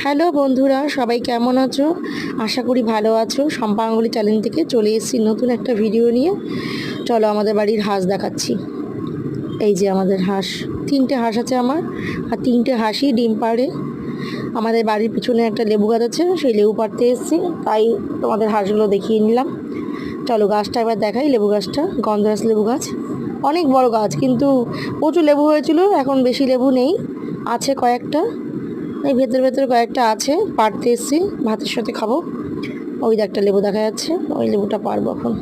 Hello বন্ধুরা, সবাই কেমন আছো? আশা করি ভালো আছো। শম্পা গাঙ্গুলি চ্যানেল থেকে চলে এসেছি নতুন একটা ভিডিও নিয়ে। চলো আমাদের বাড়ির হাঁস দেখাচ্ছি। এই যে আমাদের হাঁস, 3টে হাঁস আছে আমার, আর 3টে হাঁসই ডিম পাড়ে। আমাদের বাড়ির পিছনে একটা লেবু গাছ আছে, সেই লেবু পাড়তে এসেছি, তাই তোমাদের হাঁসগুলো দেখিয়ে নিলাম। চলো গাছটা এবার দেখাই। লেবু গাছটা গন্ধরাজ লেবু গাছ, অনেক বড় গাছ, কিন্তু প্রচুর লেবু হয়েছিল। এখন বেশি লেবু নেই, আছে কয়েকটা, এই ভেতরে কয়েকটা আছে। পাড়তে এসেছি, ভাতের সাথে খাবো। ওই একটা লেবু দেখা যাচ্ছে, ওই লেবুটা পারবো এখন।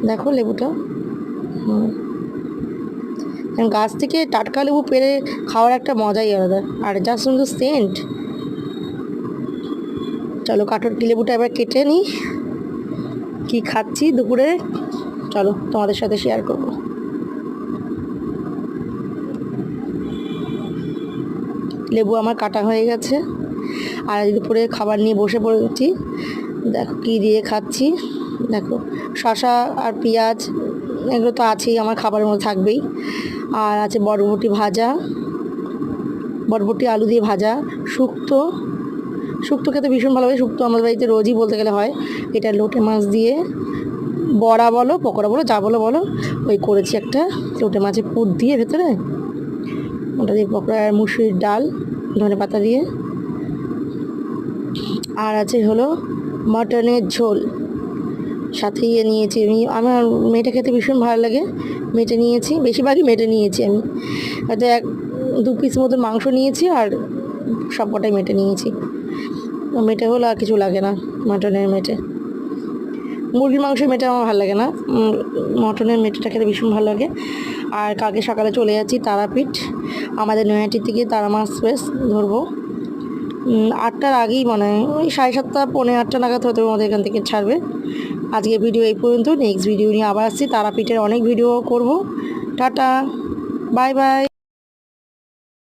দেখো লেবুটা, গাছ থেকে টাটকা লেবু পেড়ে খাওয়ার একটা মজাই আলাদা, আর যা সুন্দর সেন্ট। চলো কাঠরকি লেবুটা এবার কেটে নিই। কি খাচ্ছি দুপুরে চলো তোমাদের সাথে শেয়ার করবো। লেবু আমার কাটা হয়ে গেছে, আর দুপুরে খাবার নিয়ে বসে পড়েছি। দেখো কী দিয়ে খাচ্ছি, দেখো শসা আর পেঁয়াজ, এগুলো তো আছেই, আমার খাবারের মধ্যে থাকবেই। আর আছে বরবটি ভাজা, বরবটি আলু দিয়ে ভাজা, শুক্তো। শুক্তো খেতে ভীষণ ভালো লাগে। শুক্তো আমাদের বাড়িতে রোজই বলতে গেলে হয়। এটা লোটে মাছ দিয়ে বড়া বলো, পকোড়া বলো, যা বলো বলো, ওই করেছি একটা লোটে মাছের পুর দিয়ে ভেতরে, ওটা দিয়ে পকোড়া। আর মুসুরির ডাল ধনে পাতা দিয়ে। আর আছে হলো মটনের ঝোল, সাথে নিয়েছি আমি। আমার মেয়েটা খেতে ভীষণ ভালো লাগে, মেটে নিয়েছি, বেশিরভাগই মেটে নিয়েছি আমি। হয়তো 1-2 পিস মতো মাংস নিয়েছি, আর সব কটাই মেটে নিয়েছি। মেটে হলো আর কিছু লাগে না, মটনের মেটে। মুরগির মাংসের মেটে আমার ভালো লাগে না, মটনের মেটেটা খেতে ভীষণ ভালো লাগে। আর কালকে সকালে চলে যাচ্ছি তারাপীঠ, আমাদের নৈহাটির থেকে তারা মাছ বেশ ধরবো। 8টার আগেই মনে হয়, ওই 7:30 পৌনে 8টা নাগাদ হয়তো আমাদের এখান থেকে ছাড়বে। আজকে ভিডিও এই পর্যন্ত। নেক্সট ভিডিও নিয়ে আবার আসছি। তারাপীঠের অনেক ভিডিও করব। Tata, bye bye.